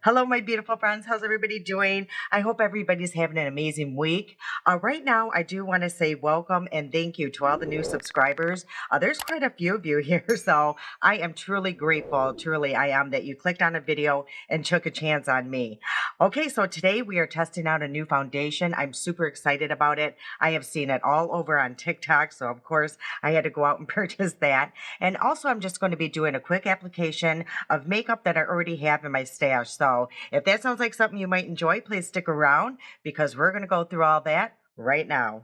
Hello, my beautiful friends. How's everybody doing? I hope everybody's having an amazing week. Right now, I do want to say welcome and thank you to all the new subscribers. There's quite a few of you here, so I am truly grateful. Truly, I am that you clicked on a video and took a chance on me. Okay, so today we are testing out a new foundation. I'm super excited about it. I have seen it all over on TikTok, so of course, I had to go out and purchase that. And also, I'm just going to be doing a quick application of makeup that I already have in my stash. So if that sounds like something you might enjoy, please stick around because we're going to go through all that right now.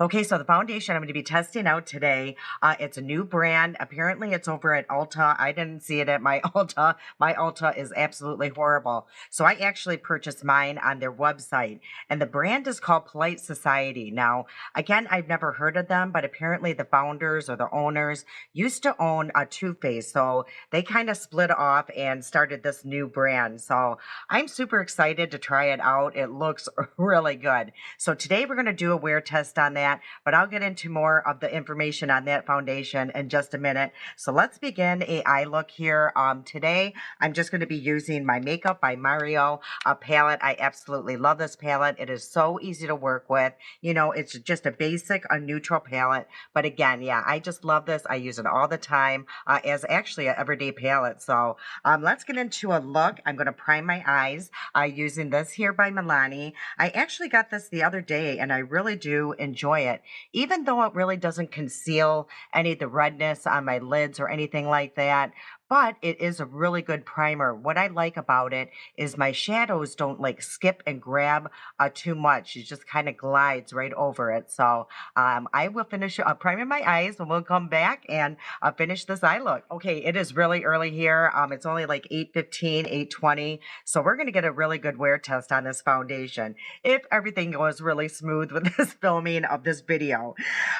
Okay, so the foundation I'm going to be testing out today, it's a new brand. Apparently, it's over at Ulta. I didn't see it at my Ulta. My Ulta is absolutely horrible. So I actually purchased mine on their website, and the brand is called Polite Society. Now, again, I've never heard of them, but apparently the founders or the owners used to own a Too Faced. So they kind of split off and started this new brand. So I'm super excited to try it out. It looks really good. So today we're going to do a wear test on that, but I'll get into more of the information on that foundation in just a minute. So let's begin a eye look here. Today I'm just going to be using my Makeup by Mario palette. I absolutely love this palette. It is so easy to work with. You know, it's just a basic, a neutral palette. But again, yeah, I just love this. I use it all the time as actually an everyday palette. So let's get into a look. I'm going to prime my eyes using this here by Milani. I actually got this the other day and I really do enjoy it, even though it really doesn't conceal any of the redness on my lids or anything like that. But it is a really good primer. What I like about it is my shadows don't like skip and grab too much. It just kind of glides right over it. So I will finish priming my eyes and we'll come back and finish this eye look. Okay, it is really early here. It's only like 8:15, 8:20. So we're going to get a really good wear test on this foundation if everything goes really smooth with this filming of this video.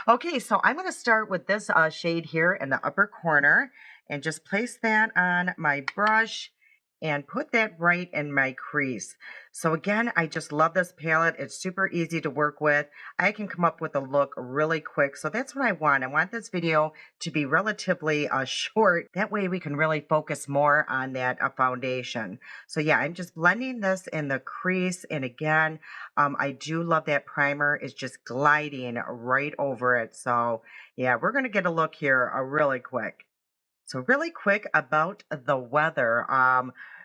Okay, so I'm going to start with this shade here in the upper corner and just place that on my brush and put that right in my crease. So again, I just love this palette. It's super easy to work with. I can come up with a look really quick. So that's what I want. I want this video to be relatively short. That way we can really focus more on that foundation. So yeah, I'm just blending this in the crease. And again, I do love that primer. It's just gliding right over it. So yeah, we're going to get a look here really quick. So really quick about the weather.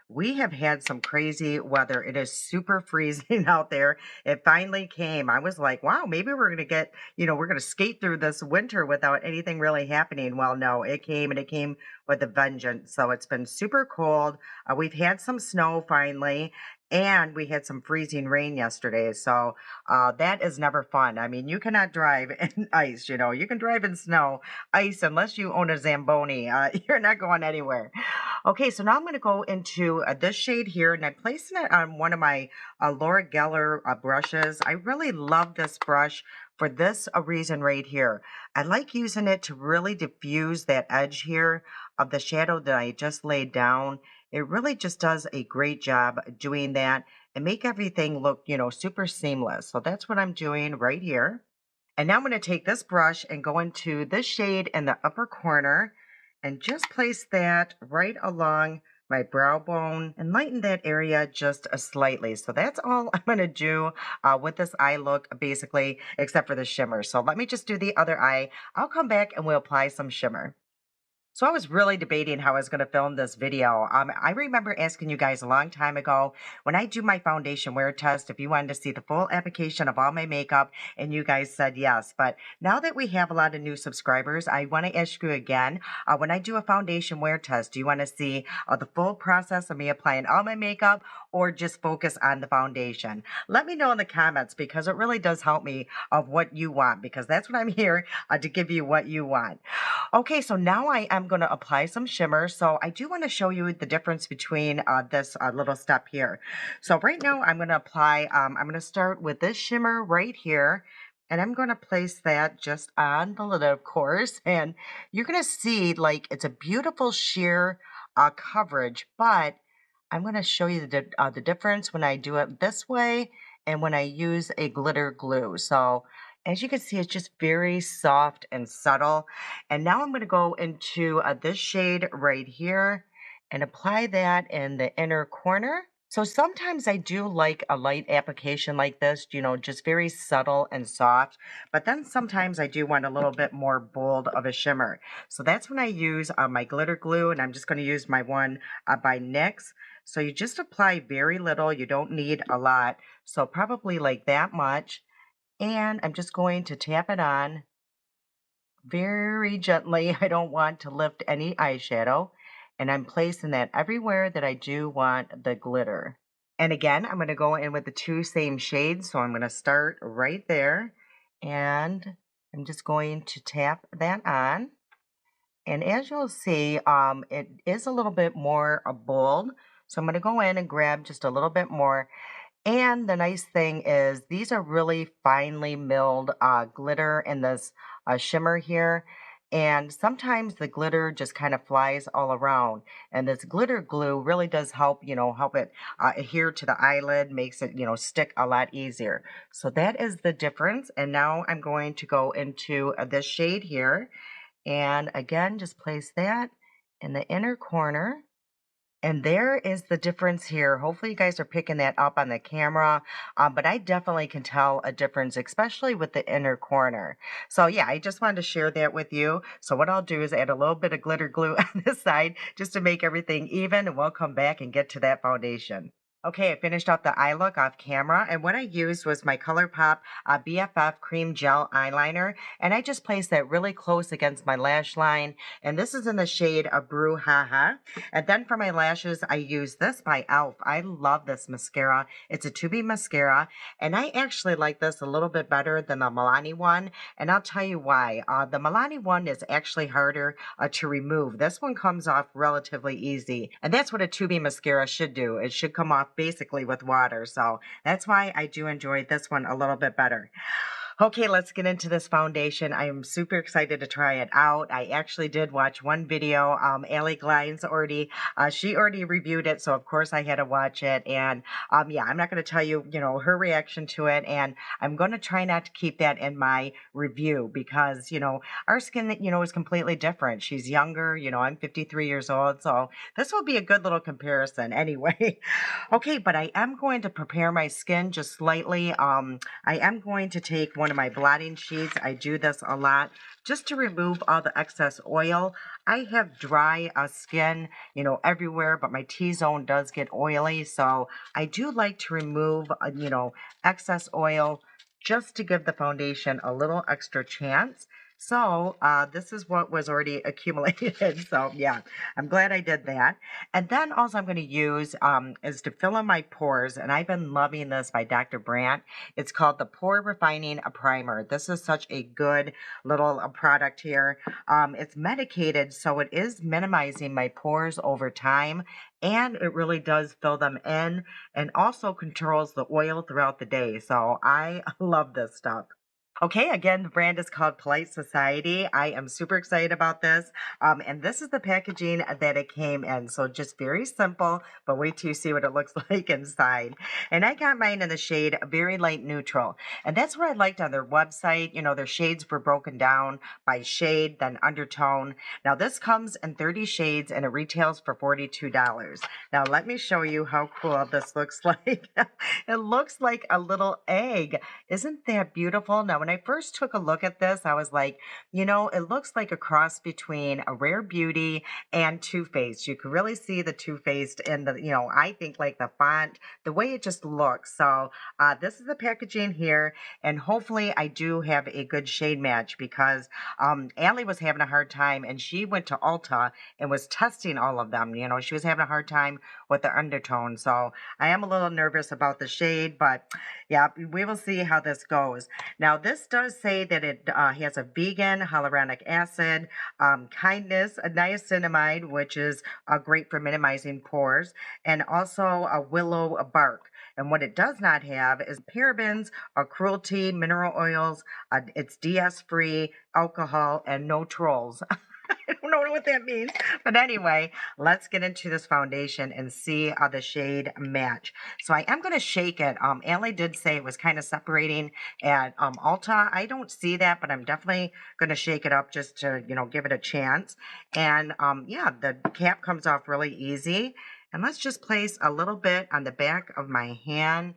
We have had some crazy weather. It is super freezing out there. It finally came. I was like, wow, maybe we're going to get, we're going to skate through this winter without anything really happening. Well, no, it came and it came with a vengeance. So it's been super cold. We've had some snow finally. And we had some freezing rain yesterday. So that is never fun. I mean, you cannot drive in ice, you can drive in snow, ice, unless you own a Zamboni. You're not going anywhere. Okay, so now I'm going to go into this shade here, and I'm placing it on one of my Laura Geller brushes. I really love this brush for this reason right here. I like using it to really diffuse that edge here of the shadow that I just laid down. It really just does a great job doing that and make everything look, super seamless. So that's what I'm doing right here. And now I'm going to take this brush and go into this shade in the upper corner and just place that right along my brow bone and lighten that area just slightly. So that's all I'm going to do with this eye look, basically, except for the shimmer. So let me just do the other eye. I'll come back and we'll apply some shimmer. So I was really debating how I was going to film this video. I remember asking you guys a long time ago when I do my foundation wear test if you wanted to see the full application of all my makeup, and you guys said yes. But now that we have a lot of new subscribers, I want to ask you again, when I do a foundation wear test, do you want to see the full process of me applying all my makeup or just focus on the foundation? Let me know in the comments because it really does help me of what you want, because that's what I'm here to give you what you want. Okay, so now I am going to apply some shimmer. So I do want to show you the difference between this little step here. So right now I'm going to apply, I'm going to start with this shimmer right here. And I'm going to place that just on the lid, of course. And you're going to see like it's a beautiful sheer coverage, but I'm going to show you the difference when I do it this way and when I use a glitter glue. So As you can see, it's just very soft and subtle. And now I'm going to go into this shade right here and apply that in the inner corner. So sometimes I do like a light application like this, just very subtle and soft. But then sometimes I do want a little bit more bold of a shimmer. So that's when I use my glitter glue, and I'm just going to use my one by NYX. So you just apply very little. You don't need a lot. So probably like that much. And I'm just going to tap it on very gently. I don't want to lift any eyeshadow. And I'm placing that everywhere that I do want the glitter. And again, I'm going to go in with the two same shades. So I'm going to start right there. And I'm just going to tap that on. And as you'll see, it is a little bit more bold. So I'm going to go in and grab just a little bit more. And the nice thing is these are really finely milled glitter in this shimmer here. And sometimes the glitter just kind of flies all around. And this glitter glue really does help, help it adhere to the eyelid, makes it, stick a lot easier. So that is the difference. And now I'm going to go into this shade here. And again, just place that in the inner corner. And there is the difference here. Hopefully you guys are picking that up on the camera, but I definitely can tell a difference, especially with the inner corner. So yeah, I just wanted to share that with you. So what I'll do is add a little bit of glitter glue on this side just to make everything even, and we'll come back and get to that foundation. Okay, I finished up the eye look off camera, and what I used was my ColourPop BFF Cream Gel Eyeliner, and I just placed that really close against my lash line, and this is in the shade of Brouhaha. And then for my lashes, I use this by e.l.f. I love this mascara. It's a 2B mascara, and I actually like this a little bit better than the Milani one, and I'll tell you why. The Milani one is actually harder to remove. This one comes off relatively easy, and that's what a 2B mascara should do. It should come off basically with water. So that's why I do enjoy this one a little bit better. Okay, let's get into this foundation. I am super excited to try it out. I actually did watch one video. Allie Glines she already reviewed it, so of course I had to watch it. And yeah, I'm not going to tell you, her reaction to it. And I'm going to try not to keep that in my review because, our skin, is completely different. She's younger, I'm 53 years old, so this will be a good little comparison anyway. Okay, but I am going to prepare my skin just slightly. I am going to take one of my blotting sheets. I do this a lot just to remove all the excess oil. I have dry skin, everywhere, but my T-zone does get oily. So I do like to remove, excess oil just to give the foundation a little extra chance. So this is what was already accumulated. So yeah, I'm glad I did that. And then also I'm going to use is to fill in my pores. And I've been loving this by Dr. Brandt. It's called the Pore Refining Primer. This is such a good little product here. It's medicated, so it is minimizing my pores over time. And it really does fill them in and also controls the oil throughout the day. So I love this stuff. Okay, again, the brand is called Polite Society. I am super excited about this. And this is the packaging that it came in. So just very simple, but wait till you see what it looks like inside. And I got mine in the shade Very Light Neutral. And that's what I liked on their website. Their shades were broken down by shade, then undertone. Now this comes in 30 shades and it retails for $42. Now let me show you how cool this looks like. It looks like a little egg. Isn't that beautiful? Now, when I first took a look at this, I was like, it looks like a cross between a Rare Beauty and Too Faced. You can really see the Too Faced in the, I think like the font, the way it just looks. So this is the packaging here, and hopefully I do have a good shade match because Allie was having a hard time, and she went to Ulta and was testing all of them. She was having a hard time with the undertone. So I am a little nervous about the shade, but yeah, we will see how this goes. Now, this does say that it has a vegan hyaluronic acid, kindness, a niacinamide, which is great for minimizing pores, and also a willow bark. And what it does not have is parabens or cruelty, mineral oils. It's DS free, alcohol, and no trolls. don't know what that means. But anyway, let's get into this foundation and see the shade match. So I am going to shake it. Allie did say it was kind of separating at Ulta. I don't see that, but I'm definitely going to shake it up just to, give it a chance. And yeah, the cap comes off really easy. And let's just place a little bit on the back of my hand,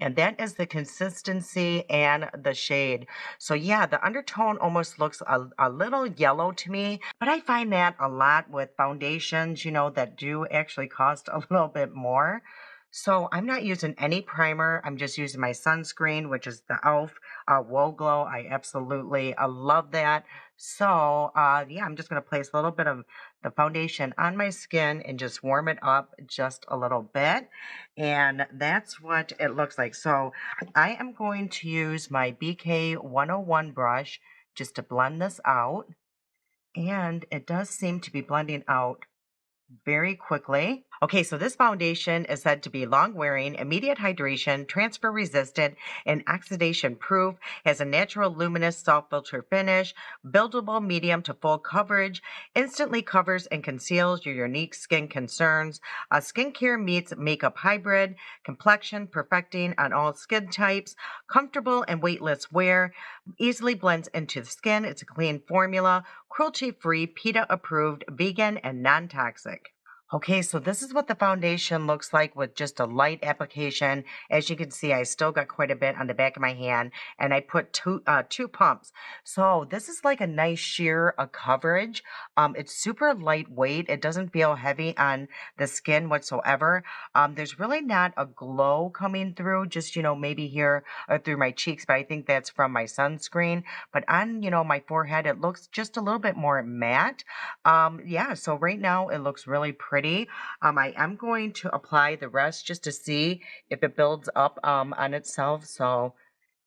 and that is the consistency and the shade. So yeah, the undertone almost looks a little yellow to me, but I find that a lot with foundations, that do actually cost a little bit more. So I'm not using any primer. I'm just using my sunscreen, which is the e.l.f. Whoa Glow. I absolutely love that. So yeah, I'm just going to place a little bit of the foundation on my skin and just warm it up just a little bit. And that's what it looks like. So I am going to use my BK 101 brush just to blend this out. And it does seem to be blending out very quickly. Okay, so this foundation is said to be long wearing, immediate hydration, transfer resistant, and oxidation proof, has a natural luminous soft filter finish, buildable medium to full coverage, instantly covers and conceals your unique skin concerns. A skincare meets makeup hybrid, complexion perfecting on all skin types, comfortable and weightless wear, easily blends into the skin. It's a clean formula, cruelty free, PETA approved, vegan, and non toxic. Okay, so this is what the foundation looks like with just a light application. As you can see, I still got quite a bit on the back of my hand, and I put two pumps. So this is like a nice sheer coverage. It's super lightweight. It doesn't feel heavy on the skin whatsoever. There's really not a glow coming through, just, maybe here through my cheeks, but I think that's from my sunscreen. But on, my forehead, it looks just a little bit more matte. Yeah, so right now it looks really pretty. I am going to apply the rest just to see if it builds up on itself. So,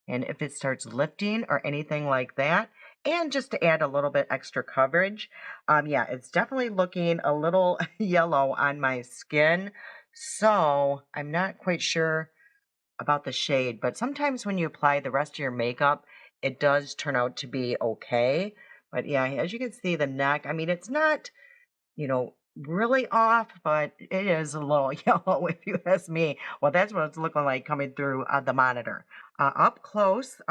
and if it starts lifting or anything like that. And just to add a little bit extra coverage. Yeah, it's definitely looking a little yellow on my skin. So I'm not quite sure about the shade, but sometimes when you apply the rest of your makeup, it does turn out to be okay. But yeah, as you can see, the neck, I mean, it's not, really off, but it is a little yellow if you ask me. Well, that's what it's looking like coming through the monitor. Up close,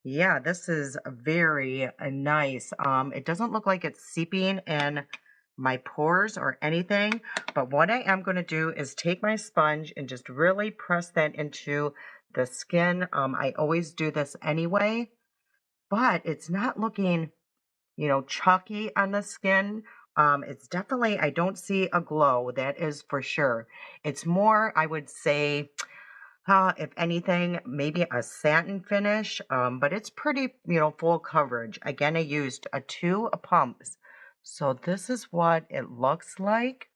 yeah, this is very nice. It doesn't look like it's seeping in my pores or anything, but what I am going to do is take my sponge and just really press that into the skin. I always do this anyway, but it's not looking, chalky on the skin. It's definitely, I don't see a glow, that is for sure. It's more, I would say, if anything, maybe a satin finish, but it's pretty, full coverage. Again, I used two pumps. So this is what it looks like.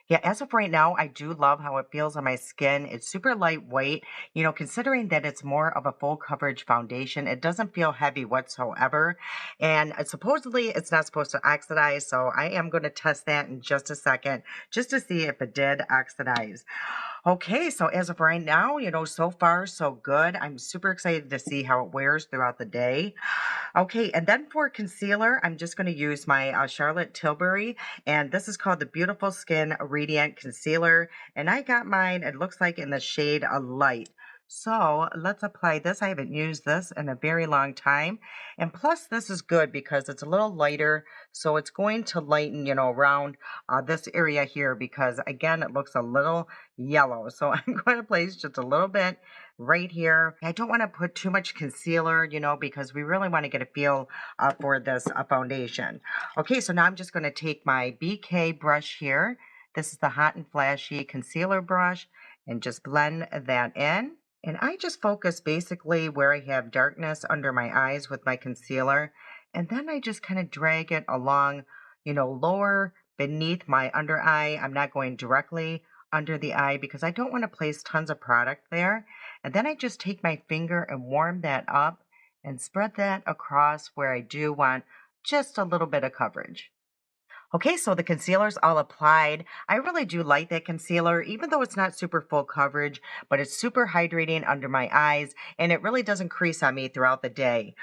Yeah, as of right now, I do love how it feels on my skin. It's super lightweight. Considering that it's more of a full coverage foundation, it doesn't feel heavy whatsoever. And supposedly it's not supposed to oxidize, so I am going to test that in just a second just to see if it did oxidize. Okay, so as of right now, so far so good. I'm super excited to see how it wears throughout the day. Okay, and then for concealer, I'm just going to use my Charlotte Tilbury, and this is called the Beautiful Skin Radiant Concealer, and I got mine, it looks like in the shade Light. So let's apply this. I haven't used this in a very long time. And plus this is good because it's a little lighter. So it's going to lighten, around this area here because again, it looks a little yellow. So I'm going to place just a little bit right here. I don't want to put too much concealer, because we really want to get a feel for this foundation. Okay, so now I'm just going to take my BK brush here. This is the Hot and Flashy concealer brush and just blend that in. And I just focus basically where I have darkness under my eyes with my concealer. And then I just kind of drag it along, lower beneath my under eye. I'm not going directly under the eye because I don't want to place tons of product there. And then I just take my finger and warm that up and spread that across where I do want just a little bit of coverage. Okay, so the concealer's all applied. I really do like that concealer, even though it's not super full coverage, but it's super hydrating under my eyes, and it really doesn't crease on me throughout the day.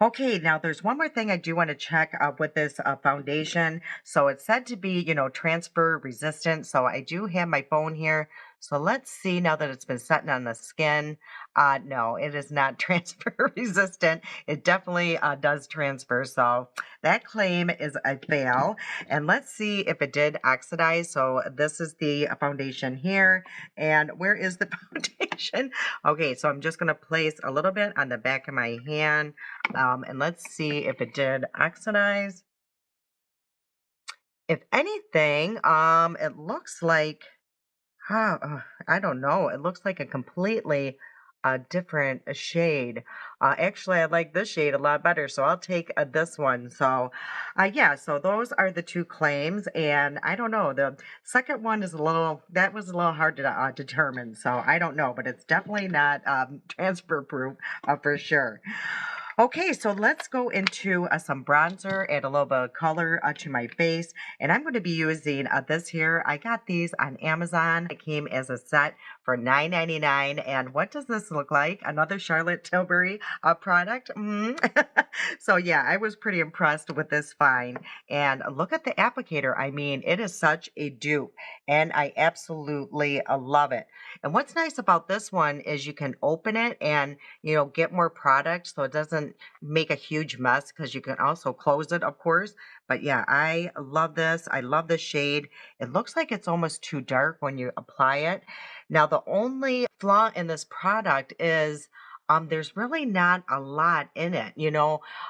Okay, now there's one more thing I do want to check with this foundation. So it's said to be, transfer resistant. So I do have my phone here. So let's see now that it's been setting on the skin. No, it is not transfer resistant. It definitely does transfer. So that claim is a fail. And let's see if it did oxidize. So this is the foundation here. And where is the foundation? Okay, so I'm just going to place a little bit on the back of my hand. And let's see if it did oxidize. If anything, it looks like, I don't know. It looks like a completely different shade. Actually, I like this shade a lot better, so I'll take this one. So, yeah, so those are the two claims, and I don't know. The second one is that was a little hard to determine, so I don't know, but it's definitely not transfer proof for sure. Okay, so let's go into some bronzer, add a little bit of color to my face. And I'm going to be using this here. I got these on Amazon. It came as a set for $9.99. And what does this look like? Another Charlotte Tilbury product. So yeah, I was pretty impressed with this find. And look at the applicator. I mean, it is such a dupe. And I absolutely love it. And what's nice about this one is you can open it and get more product so it doesn't make a huge mess because you can also close it, of course. But yeah, I love this. I love the shade. It looks like it's almost too dark when you apply it. Now, the only flaw in this product is there's really not a lot in it.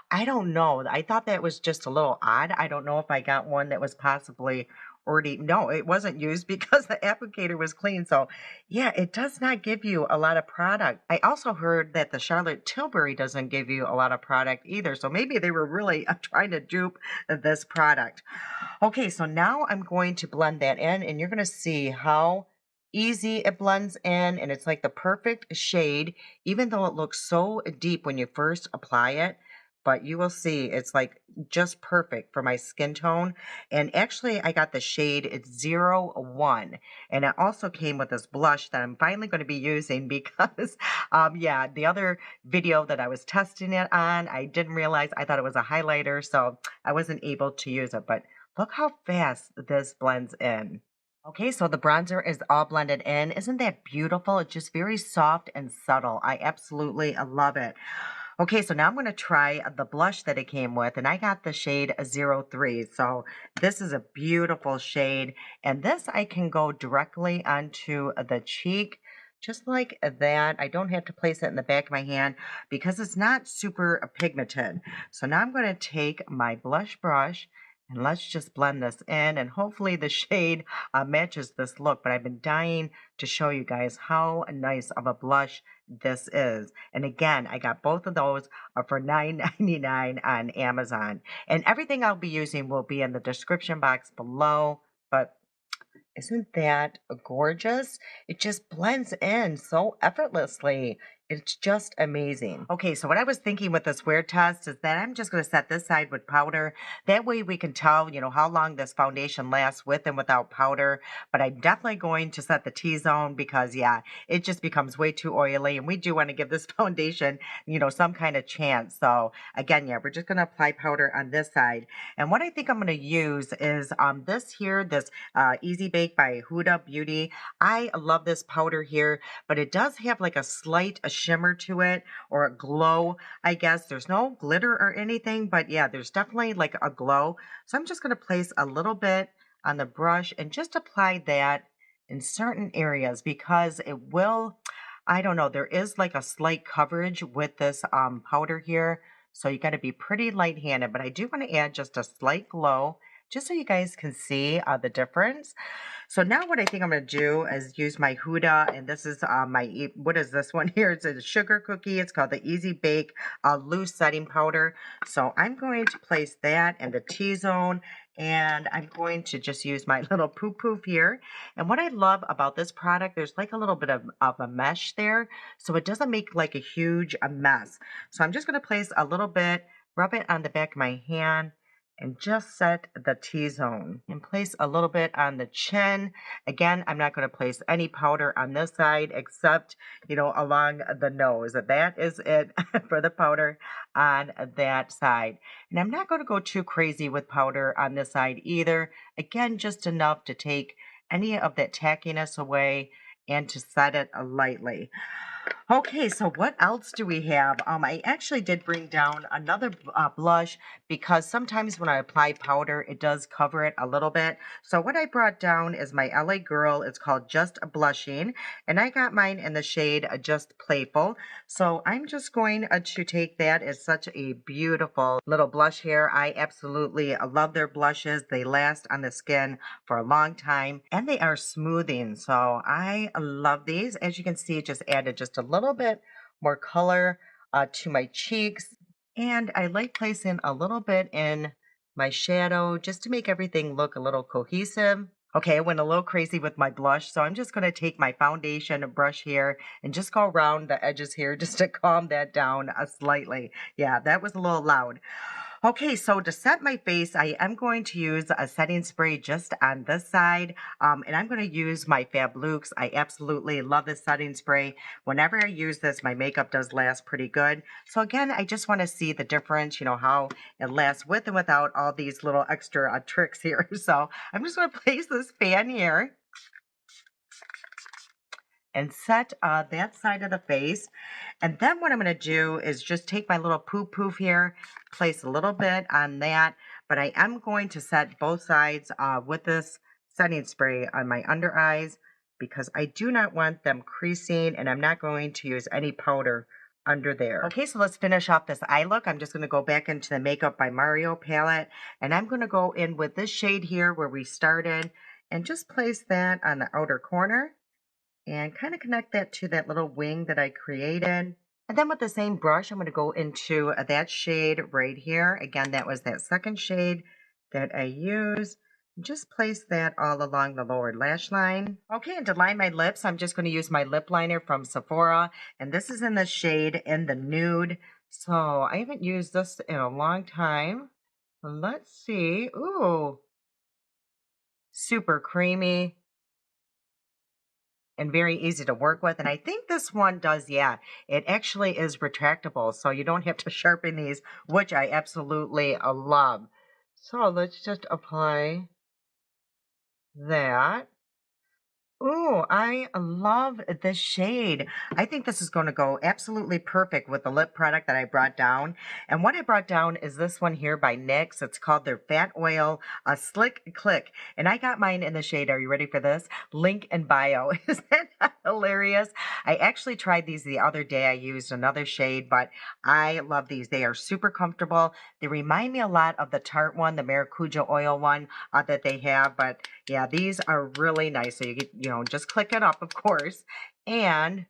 I don't know. I thought that was just a little odd. I don't know if I got one that was possibly already, no, it wasn't used because the applicator was clean. So yeah, it does not give you a lot of product. I also heard that the Charlotte Tilbury doesn't give you a lot of product either. So maybe they were really trying to dupe this product. Okay, so now I'm going to blend that in and you're going to see how easy it blends in and it's like the perfect shade, even though it looks so deep when you first apply it. But you will see it's like just perfect for my skin tone. And actually, I got the shade, it's 01. And it also came with this blush that I'm finally going to be using because, yeah, the other video that I was testing it on, I didn't realize, I thought it was a highlighter, so I wasn't able to use it. But look how fast this blends in. Okay, so the bronzer is all blended in. Isn't that beautiful? It's just very soft and subtle. I absolutely love it. Okay, so now I'm going to try the blush that it came with, and I got the shade 03. So this is a beautiful shade, and this I can go directly onto the cheek, just like that. I don't have to place it in the back of my hand because it's not super pigmented. So now I'm going to take my blush brush, and let's just blend this in, and hopefully the shade matches this look. But I've been dying to show you guys how nice of a blush this is. And again, I got both of those for $9.99 on Amazon. And everything I'll be using will be in the description box below. But isn't that gorgeous? It just blends in so effortlessly. It's just amazing. Okay, so what I was thinking with this wear test is that I'm just going to set this side with powder. That way we can tell, how long this foundation lasts with and without powder. But I'm definitely going to set the T-zone because, yeah, it just becomes way too oily. And we do want to give this foundation, some kind of chance. So again, yeah, we're just going to apply powder on this side. And what I think I'm going to use is this Easy Bake by Huda Beauty. I love this powder here, but it does have like a shimmer to it or a glow, I guess. There's no glitter or anything, but yeah, there's definitely like a glow. So I'm just going to place a little bit on the brush and just apply that in certain areas because it will, I don't know, there is like a slight coverage with this powder here. So you got to be pretty light-handed, but I do want to add just a slight glow just so you guys can see the difference. So now what I think I'm going to do is use my Huda, and this is what is this one here? It's a sugar cookie. It's called the Easy Bake Loose Setting Powder. So I'm going to place that in the T-zone, and I'm going to just use my little poof poof here. And what I love about this product, there's like a little bit of a mesh there, so it doesn't make like a huge mess. So I'm just going to place a little bit, rub it on the back of my hand, and just set the T-zone and place a little bit on the chin. Again, I'm not going to place any powder on this side except, along the nose. That is it for the powder on that side. And I'm not going to go too crazy with powder on this side either. Again, just enough to take any of that tackiness away and to set it lightly. Okay, so what else do we have? I actually did bring down another blush because sometimes when I apply powder, it does cover it a little bit. So what I brought down is my LA Girl. It's called Just Blushing, and I got mine in the shade Just Playful. So I'm just going to take that as such a beautiful little blush here. I absolutely love their blushes. They last on the skin for a long time, and they are smoothing. So I love these. As you can see, it just added just a little bit more color to my cheeks. And I like placing a little bit in my shadow just to make everything look a little cohesive. Okay, I went a little crazy with my blush, so I'm just going to take my foundation brush here and just go around the edges here just to calm that down slightly. Yeah, that was a little loud. Okay, so to set my face, I am going to use a setting spray just on this side, and I'm going to use my Fablux. I absolutely love this setting spray. Whenever I use this, my makeup does last pretty good. So again, I just want to see the difference, how it lasts with and without all these little extra tricks here. So I'm just going to place this fan here and set that side of the face. And then what I'm going to do is just take my little poof here, place a little bit on that, but I am going to set both sides with this setting spray on my under eyes because I do not want them creasing, and I'm not going to use any powder under there. Okay, so let's finish off this eye look. I'm just going to go back into the Makeup by Mario palette, and I'm going to go in with this shade here where we started and just place that on the outer corner and kind of connect that to that little wing that I created. And then with the same brush, I'm going to go into that shade right here. Again, that was that second shade that I used. Just place that all along the lower lash line. Okay, and to line my lips, I'm just going to use my lip liner from Sephora. And this is in the shade in the nude. So I haven't used this in a long time. Let's see. Ooh, super creamy and very easy to work with. And I think this one does, yeah, it actually is retractable. So you don't have to sharpen these, which I absolutely love. So let's just apply that. Ooh, I love this shade. I think this is going to go absolutely perfect with the lip product that I brought down. And what I brought down is this one here by NYX. It's called their Fat Oil Slick Click. And I got mine in the shade, are you ready for this? Link in bio. Isn't that hilarious? I actually tried these the other day. I used another shade, but I love these. They are super comfortable. They remind me a lot of the Tarte one, the Maracuja oil one that they have. But yeah, these are really nice. So you get, just click it up, of course. And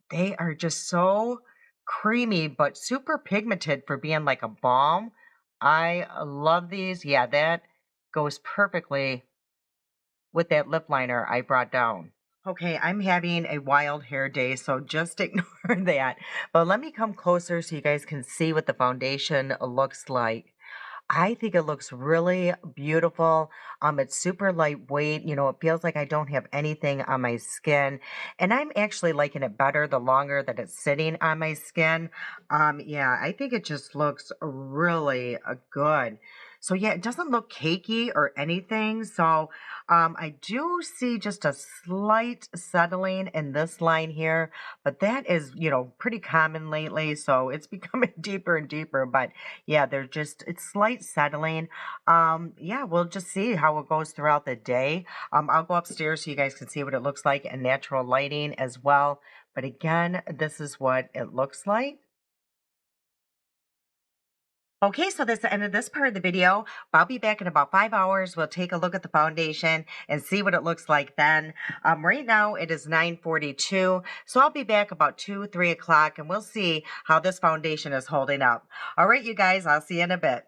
they are just so creamy, but super pigmented for being like a balm. I love these. Yeah, that goes perfectly with that lip liner I brought down. Okay, I'm having a wild hair day, so just ignore that. But let me come closer so you guys can see what the foundation looks like. I think it looks really beautiful. It's super lightweight. It feels like I don't have anything on my skin. And I'm actually liking it better the longer that it's sitting on my skin. Yeah, I think it just looks really good. So yeah, it doesn't look cakey or anything. So I do see just a slight settling in this line here, but that is, pretty common lately. So it's becoming deeper and deeper. But yeah, it's slight settling. Yeah, we'll just see how it goes throughout the day. I'll go upstairs so you guys can see what it looks like in natural lighting as well. But again, this is what it looks like. Okay, so that's the end of this part of the video. I'll be back in about 5 hours. We'll take a look at the foundation and see what it looks like then. Right now it is 9:42, so I'll be back about 2, 3 o'clock, and we'll see how this foundation is holding up. All right, you guys, I'll see you in a bit.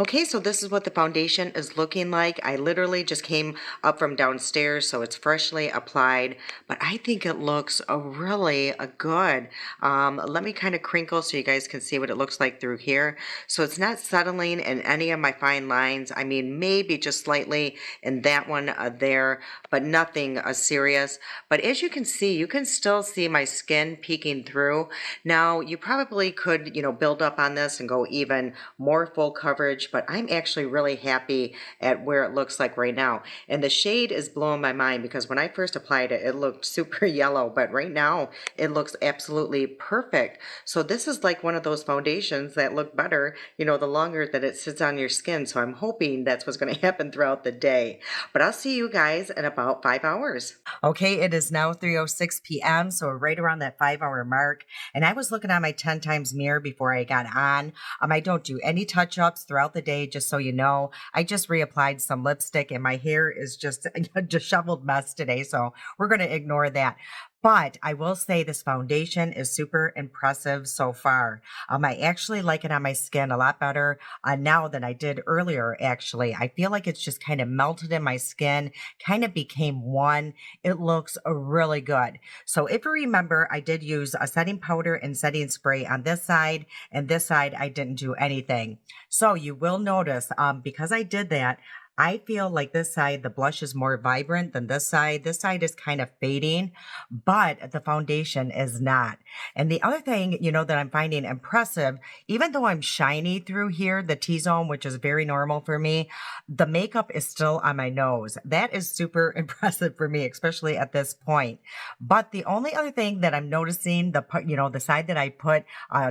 Okay, so this is what the foundation is looking like. I literally just came up from downstairs, so it's freshly applied, but I think it looks really good. Let me kind of crinkle so you guys can see what it looks like through here. So it's not settling in any of my fine lines. I mean, maybe just slightly in that one there, but nothing serious. But as you can see, you can still see my skin peeking through. Now, you probably could, build up on this and go even more full coverage, but I'm actually really happy at where it looks like right now. And the shade is blowing my mind because when I first applied it, it looked super yellow, but right now it looks absolutely perfect. So this is like one of those foundations that look better, the longer that it sits on your skin. So I'm hoping that's what's going to happen throughout the day. But I'll see you guys in about 5 hours. Okay, it is now 3:06 p.m., so we're right around that 5 hour mark. And I was looking at my 10 times mirror before I got on. I don't do any touch ups throughout the day, just so you know. I just reapplied some lipstick and my hair is just a disheveled mess today. So we're going to ignore that. But I will say this foundation is super impressive so far. I actually like it on my skin a lot better now than I did earlier, actually. I feel like it's just kind of melted in my skin, kind of became one. It looks really good. So if you remember, I did use a setting powder and setting spray on this side, and this side I didn't do anything. So you will notice, because I did that, I feel like this side, the blush is more vibrant than this side. This side is kind of fading, but the foundation is not. And the other thing, that I'm finding impressive, even though I'm shiny through here, the T-zone, which is very normal for me, the makeup is still on my nose. That is super impressive for me, especially at this point. But the only other thing that I'm noticing, the side that I put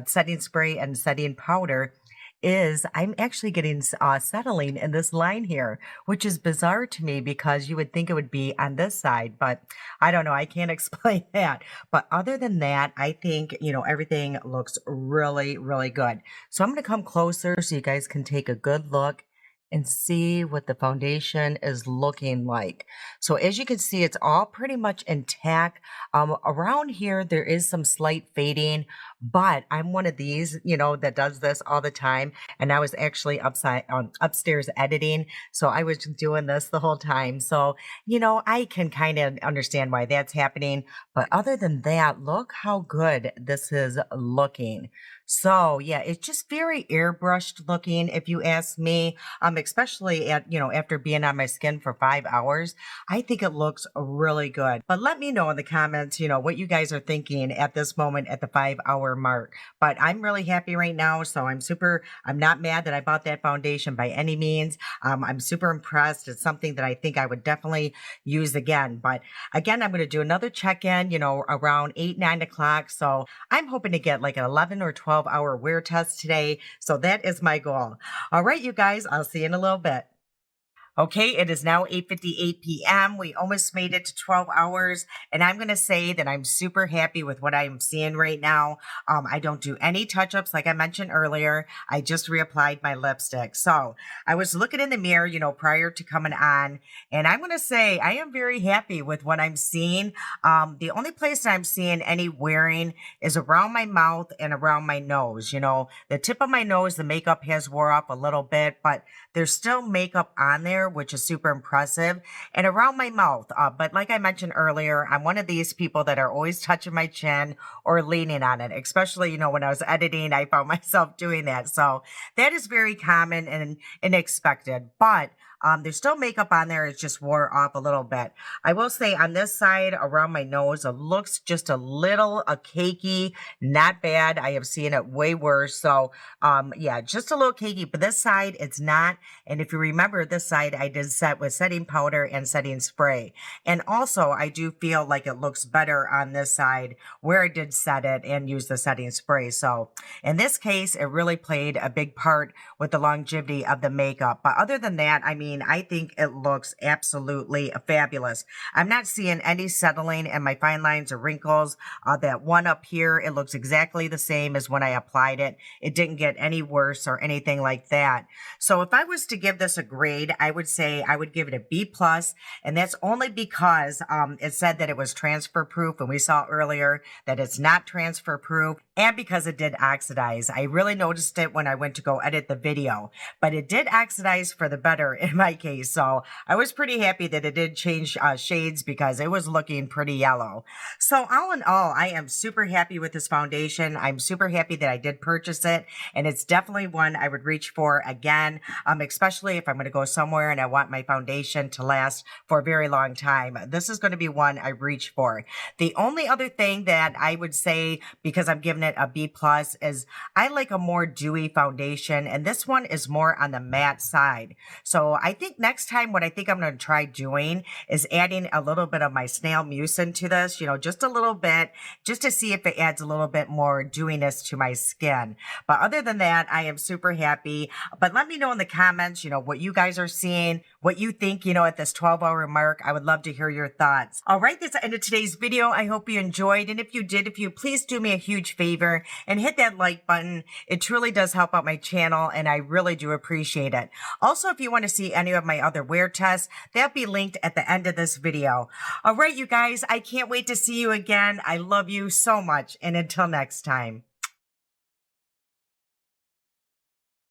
setting spray and setting powder, is I'm actually getting settling in this line here, which is bizarre to me because you would think it would be on this side, but I don't know. I can't explain that. But other than that, I think, everything looks really, really good. So I'm going to come closer so you guys can take a good look and see what the foundation is looking like. So as you can see, it's all pretty much intact. Around here, there is some slight fading, but I'm one of these, that does this all the time. And I was actually upstairs editing. So I was doing this the whole time. So, I can kind of understand why that's happening. But other than that, look how good this is looking. So yeah, it's just very airbrushed looking, if you ask me. Especially after being on my skin for 5 hours, I think it looks really good. But let me know in the comments, what you guys are thinking at this moment at the 5 hour mark. But I'm really happy right now. So I'm not mad that I bought that foundation by any means. I'm super impressed. It's something that I think I would definitely use again. But again, I'm going to do another check-in, around 8, 9 o'clock. So I'm hoping to get like an 11 or 12 hour wear test today. So that is my goal. All right, you guys, I'll see you in a little bit. Okay, it is now 8:58 p.m. We almost made it to 12 hours, and I'm going to say that I'm super happy with what I'm seeing right now. I don't do any touch-ups like I mentioned earlier. I just reapplied my lipstick. So I was looking in the mirror, prior to coming on, and I'm going to say I am very happy with what I'm seeing. The only place that I'm seeing any wearing is around my mouth and around my nose. The tip of my nose, the makeup has wore off a little bit, but there's still makeup on there, which is super impressive, and around my mouth. But like I mentioned earlier, I'm one of these people that are always touching my chin or leaning on it, especially, when I was editing, I found myself doing that. So that is very common and expected, but there's still makeup on there. It's just wore off a little bit. I will say on this side around my nose, it looks just a little cakey, not bad. I have seen it way worse. So, yeah, just a little cakey, but this side it's not. And if you remember this side, I did set with setting powder and setting spray. And also I do feel like it looks better on this side where I did set it and use the setting spray. So in this case, it really played a big part with the longevity of the makeup. But other than that, I mean, mean, I think it looks absolutely fabulous. I'm not seeing any settling in my fine lines or wrinkles. That one up here, it looks exactly the same as when I applied it. It didn't get any worse or anything like that. So if I was to give this a grade, I would say I would give it a B plus, and that's only because it said that it was transfer proof, and we saw earlier that it's not transfer proof, and because it did oxidize. I really noticed it when I went to go edit the video, but it did oxidize for the better in my case. So I was pretty happy that it did change shades because it was looking pretty yellow. So all in all, I am super happy with this foundation. I'm super happy that I did purchase it, and it's definitely one I would reach for again, especially if I'm going to go somewhere and I want my foundation to last for a very long time. This is going to be one I reach for. The only other thing that I would say, because I'm giving it a B plus, is I like a more dewy foundation, and this one is more on the matte side. So I think next time what I think I'm going to try doing is adding a little bit of my snail mucin to this, just a little bit, just to see if it adds a little bit more dewiness to my skin. But other than that, I am super happy. But let me know in the comments, what you guys are seeing, what you think, at this 12-hour mark. I would love to hear your thoughts. All right, that's the end of today's video. I hope you enjoyed. And if you did, if you please do me a huge favor and hit that like button. It truly does help out my channel, and I really do appreciate it. Also, if you want to see any of my other wear tests, they'll be linked at the end of this video. All right, you guys, I can't wait to see you again. I love you so much. And until next time.